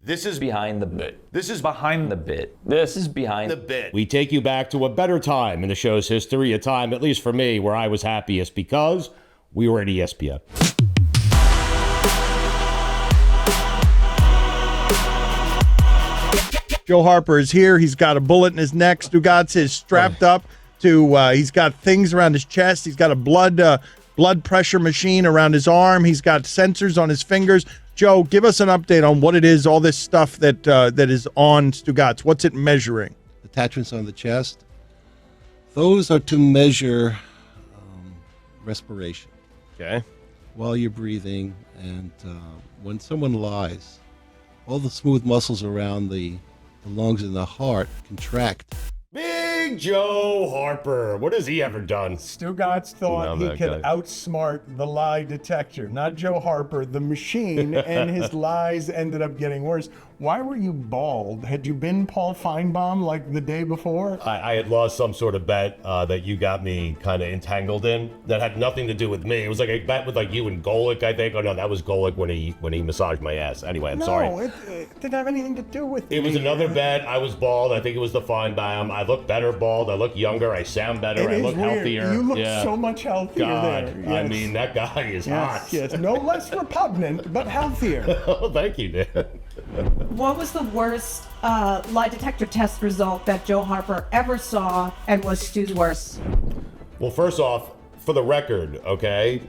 This is behind the bit. This is behind the bit. This is behind the bit. We take you back to a better time in the show's history, a time, at least for me, where I was happiest because we were at ESPN. Joe Harper is here. He's got a bullet in his neck. Stugotz'S is strapped up to, he's got things around his chest. He's got a blood pressure machine around his arm. He's got sensors on his fingers. Joe, give us an update on what it is, all this stuff that is on Stugotz'S. What's it measuring? Attachments on the chest. Those are to measure respiration. Okay. While you're breathing, and when someone lies, all the smooth muscles around the lungs and the heart contract. Big Joe Harper. What has he ever done? Stugotz'S thought he could outsmart the lie detector. Not Joe Harper, the machine, and his lies ended up getting worse. Why were you bald? Had you been Paul Feinbaum like the day before? I had lost some sort of bet that you got me kind of entangled in that had nothing to do with me. It was like a bet with like you and Golick, I think. Oh no, that was Golick when he massaged my ass. Anyway, I'm sorry. No, it didn't have anything to do with it. It was another bet. I was bald. I think it was the Feinbaum. I look better bald. I look younger. I sound better. I look healthier. You look so much healthier there. Yes. I mean, that guy is hot. Yes, no less repugnant, but healthier. Oh, thank you, Dan. What was the worst lie detector test result that Joe Harper ever saw, and was Stu's worst? Well, first off, for the record, okay,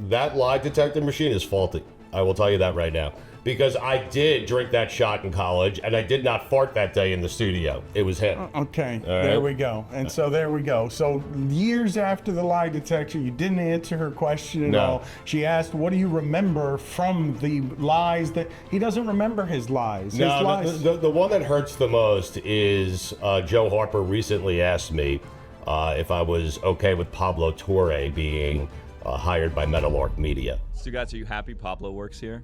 that lie detector machine is faulty. I will tell you that right now. Because I did drink that shot in college, and I did not fart that day in the studio. It was him. Okay, All right. There we go. And so there we go. So years after the lie detector, you didn't answer her question at all. She asked, what do you remember from the lies that... He doesn't remember his lies. No, the one that hurts the most is Joe Harper recently asked me if I was okay with Pablo Torre being hired by Meadowlark Media. Stugotz'S, are you happy Pablo works here?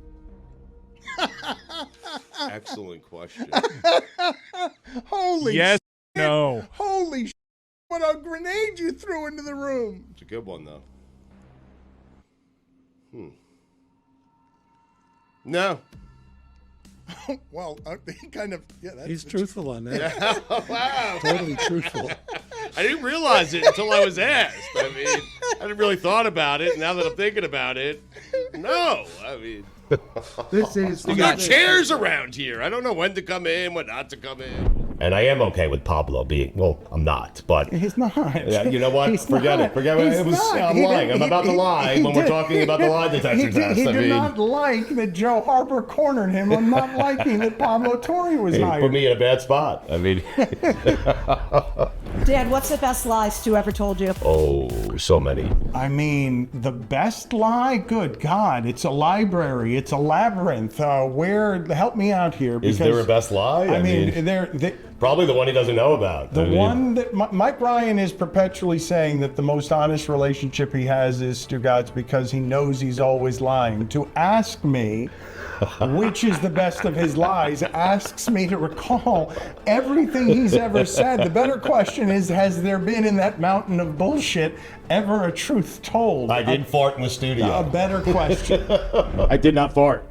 Excellent question. Holy yes, shit. no. Holy shit. What a grenade you threw into the room. It's a good one, though. No. Well, he kind of... Yeah, that's He's truthful on that. Yeah. Wow. Totally truthful. I didn't realize it until I was asked. I mean, I hadn't really thought about it. Now that I'm thinking about it, no. I mean... There's no chairs around here. I don't know when to come in, when not to come in. And I am okay with Pablo being, well, I'm not, but... He's not. Yeah, you know what? Forget it. Forget it. It was, I'm lying. I'm about to lie when we're talking about the lie detector test. He did not like that Joe Harper cornered him on not liking that Pablo Torre was hired. Put me in a bad spot. I mean... Dad, what's the best lie Stu ever told you? Oh, so many. I mean, the best lie? Good God. It's a library. It's a labyrinth. Help me out here. Is there a best lie? I mean, probably the one he doesn't know about. The one that Mike Ryan is perpetually saying that the most honest relationship he has is Stugotz'S because he knows he's always lying. To ask me which is the best of his lies asks me to recall everything he's ever said. The better question is, has there been in that mountain of bullshit ever a truth told? I did fart in the studio. A better question. I did not fart.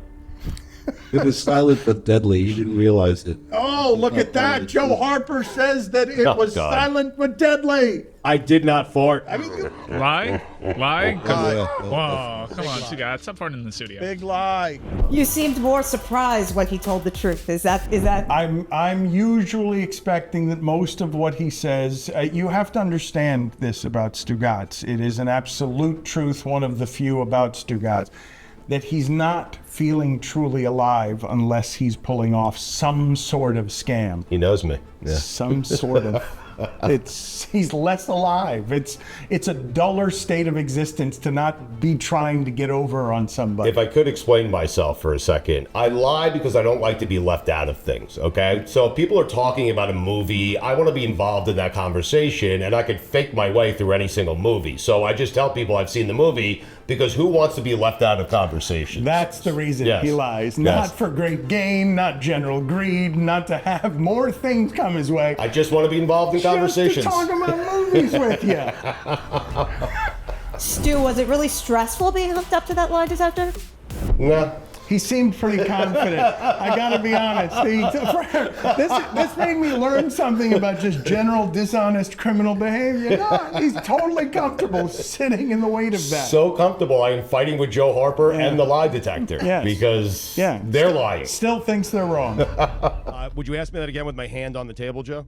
It was silent but deadly. He didn't realize it. Oh, look at that. Joe Harper says that it was silent but deadly. I did not fart. I mean, Lie? Lie? Whoa, come on, Stugotz'S. Stop farting in the studio. big lie. You seemed more surprised when he told the truth. Is that? I'm usually expecting that most of what he says, you have to understand this about Stugotz'S. It is an absolute truth, one of the few about Stugotz'S, that he's not feeling truly alive unless he's pulling off some sort of scam. He knows me. Yeah. Some sort of... he's less alive. It's a duller state of existence to not be trying to get over on somebody. If I could explain myself for a second, I lie because I don't like to be left out of things, okay? So if people are talking about a movie, I want to be involved in that conversation, and I could fake my way through any single movie. So I just tell people I've seen the movie, because who wants to be left out of conversations? That's the reason he lies. Yes. Not for great gain, not general greed, not to have more things come his way. I just want to be involved in conversations. Just to talk about movies with you. Stu, was it really stressful being hooked up to that lie detector? Nah. He seemed pretty confident. I gotta be honest. This made me learn something about just general dishonest criminal behavior. No, he's totally comfortable sitting in the weight of that. So comfortable, I am fighting with Joe Harper and the lie detector because they're lying. Still thinks they're wrong. Would you ask me that again with my hand on the table, Joe?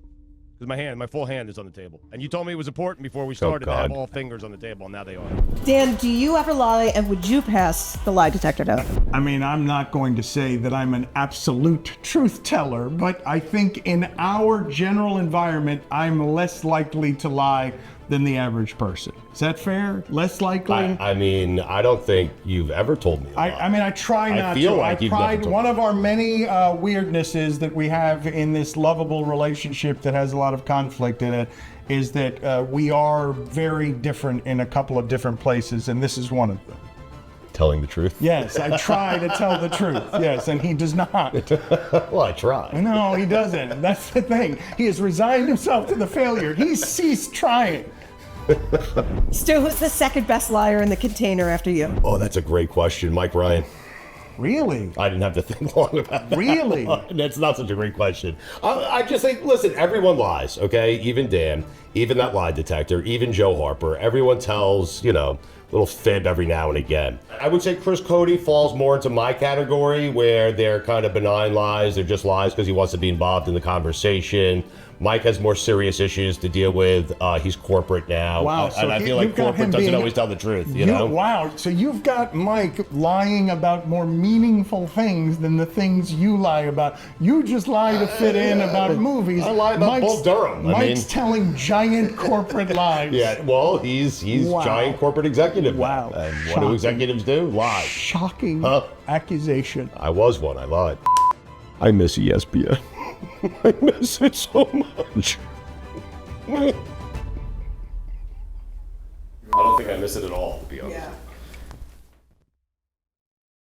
Because my full hand is on the table. And you told me it was important before we started to have all fingers on the table, and now they are. Dan, do you ever lie, and would you pass the lie detector test? I mean, I'm not going to say that I'm an absolute truth teller, but I think in our general environment, I'm less likely to lie than the average person. Is that fair? Less likely? I mean, I don't think you've ever told me a lie. I mean, I try not to. I feel like you've never told me. One of our many weirdnesses that we have in this lovable relationship that has a lot of conflict in it is that we are very different in a couple of different places, and this is one of them. Telling the truth? Yes, I try to tell the truth. Yes, and he does not. Well, I try. No, he doesn't. That's the thing. He has resigned himself to the failure. He's ceased trying. Stu, who's the second best liar in the container after you? Oh, that's a great question. Mike Ryan. Really? I didn't have to think long about that. Really? That's not such a great question. I just think, listen, everyone lies, okay? Even Dan, even that lie detector, even Joe Harper. Everyone tells, little fib every now and again. I would say Chris Cody falls more into my category where they're kind of benign lies. They're just lies because he wants to be involved in the conversation. Mike has more serious issues to deal with. He's corporate now. Wow. And I feel like corporate doesn't always tell the truth, you know? Wow. So you've got Mike lying about more meaningful things than the things you lie about. You just lie to fit in about movies. I lie about Bull Durham. Mike's telling giant corporate lies. Yeah, well, he's giant corporate executive. Wow. Now. And what do executives do? Lie. Shocking accusation. I was one. I lied. I miss ESPN. I miss it so much. I don't think I miss it at all, to be honest. Yeah.